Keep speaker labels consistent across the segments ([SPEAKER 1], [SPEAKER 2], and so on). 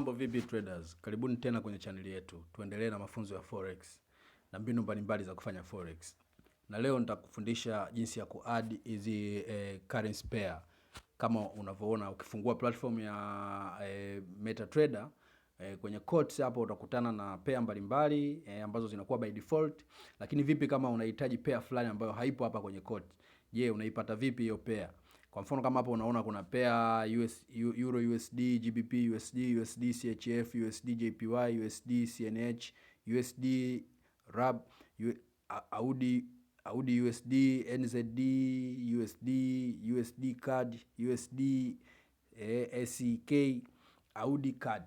[SPEAKER 1] Mambo vipi traders? Karibuni tena kwenye channel yetu. Tuendelee na mafunzo ya Forex na mbinu mbalimbali za kufanya Forex. Na leo nitakufundisha jinsi ya kuadd hizi currency pair. Kama unavyoona ukifungua platform ya Metatrader kwenye quotes hapo utakutana na pair mbalimbali ambazo zinakuwa by default, lakini vipi kama unahitaji pair fulani ambayo haipo hapa kwenye quote? Je, unaipata vipi hiyo pair? Kwa mfano kama hapo unaona kuna pair Euro USD, GBP USD, USD CHF, USD JPY, USD CNH, USD RAB, Audi USD, NZD, USD, USD CAD, USD SEK, Audi CAD.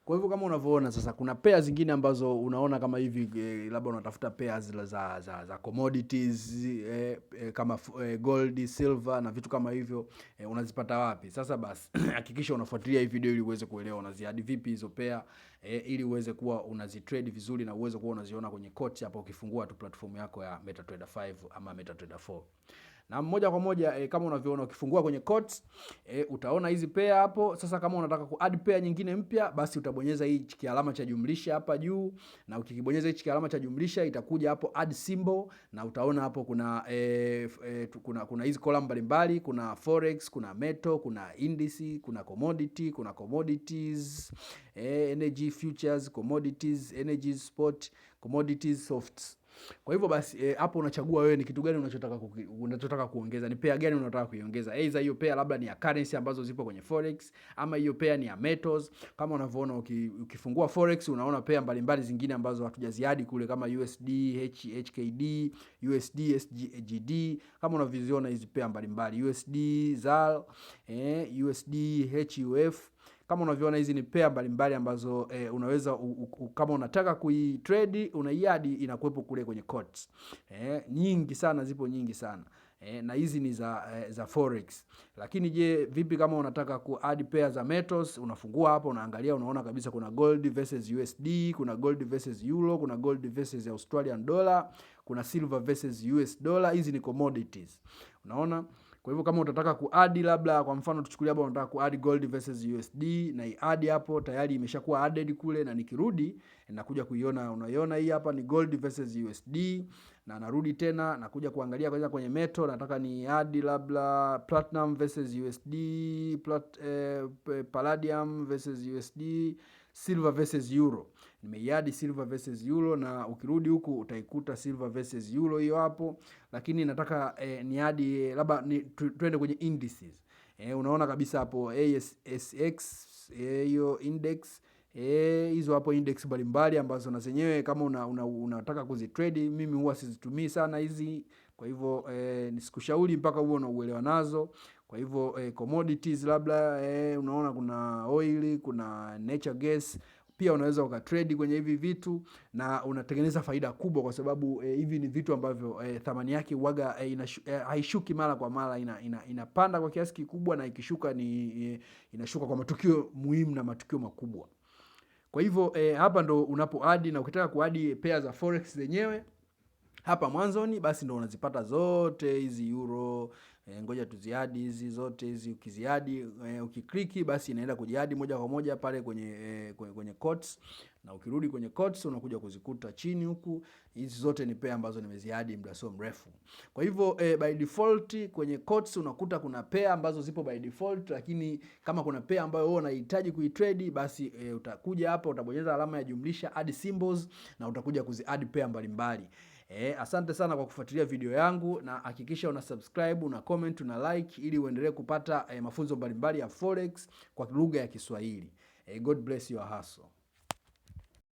[SPEAKER 1] Kwa hivyo kama unavyoona sasa kuna pair zingine ambazo unaona kama hivi labda unatafuta pairs za commodities kama gold, silver na vitu kama hivyo, unazipata wapi? Sasa basi hakikisha unafuatilia hii video ili uweze kuelewa unaziadi vipi hizo pair ili uweze kuwa unazitrade vizuri na uweze kuwa unaziona kwenye quote hapo ukifungua tu platform yako ya Metatrader5 ama Metatrader4. Na moja kwa moja kama unavyoona ukifungua kwenye quotes utaona hizi pair hapo. Sasa kama unataka kuadd pair nyingine mpya, basi utabonyeza hii kialama cha jumlisha hapa juu, na ukikibonyeza hii kialama cha jumlisha itakuja hapo add symbol, na utaona hapo kuna kuna hizi column mbalimbali, kuna forex, kuna metal, kuna indices, kuna commodity, kuna commodities, energy futures, commodities, energy spot, commodities softs. Kwa hivyo basi hapo unachagua wewe ni kitu gani unachotaka kuongeza, ni pair gani unataka kuiongeza. Aidha hiyo pair labda ni ya currency ambazo zipo kwenye forex, ama hiyo pair ni ya metals. Kama unavyoona ukifungua forex unaona pair mbalimbali zingine ambazo hatujaziadi kule kama USD HKD, USD SGD. Kama unavyoziona hizi pair mbalimbali USD ZAL, USD HUF. Kama unavyoona hizi ni pair mbalimbali ambazo unaweza kama unataka kuitrade unaiadi, inakuepo kule kwenye quotes. Nyingi sana, zipo nyingi sana. Na hizi ni za forex. Lakini je, vipi kama unataka kuadd pair za metals? Unafungua hapo unaangalia, unaona kabisa kuna gold versus USD, kuna gold versus euro, kuna gold versus Australian dollar, kuna silver versus US dollar. Hizi ni commodities. Unaona? Kwa hivyo kama utataka kuadd labda kwa mfano tuchukulie hapo unataka kuadd gold versus USD, na iadi hapo tayari imeshakuwa added kule, na nikirudi nakuja kuiona, unaiona hii hapa ni gold versus USD, na narudi tena nakuja kuangalia kwanza kwenye metal, nataka ni add labda platinum versus USD, palladium versus USD, silver versus euro. Nimeiadi silver versus euro, na ukirudi huku utaikuta silver versus euro hiyo hapo. Lakini nataka niadi labda twende kwenye indices. Unaona kabisa hapo ASX hiyo index, hizo hapo index mbalimbali ambazo na zenyewe kama unataka kuzitrade, mimi huwa sizitumii sana hizi. Kwa hivyo nisikushauri mpaka huo unauelewa nazo. Kwa hivyo commodities labda unaona kuna oil, kuna natural gas, pia unaweza ukatrade kwenye hivi vitu na unatengeneza faida kubwa, kwa sababu hivi ni vitu ambavyo thamani yake huaga haishuki mara kwa mara, inapanda kwa kiasi kikubwa, na ikishuka inashuka kwa matukio muhimu na matukio makubwa. Kwa hivyo hapa ndo unapoadi, na ukitaka kuadi pair za forex zenyewe hapa mwanzoni, basi ndo unazipata zote hizi euro. Ngoja tuziadi hizi zote hizi. Ukiziadi ukikliki basi inaenda kujiadi moja kwa moja pale kwenye quotes, na ukirudi kwenye quotes unakuja kuzikuta chini huku. Hizi zote ni pair ambazo nimeziadi muda sio mrefu. Kwa hivyo by default kwenye quotes unakuta kuna pair ambazo zipo by default, lakini kama kuna pair ambayo wewe unahitaji kuitrade, basi utakuja hapa utabonyeza alama ya jumlisha add symbols, na utakuja kuziadi pair mbalimbali. Asante sana kwa kufuatilia video yangu, na hakikisha una subscribe, una comment, una like ili uendelee kupata mafunzo mbalimbali ya Forex kwa lugha ya Kiswahili. God bless your hustle.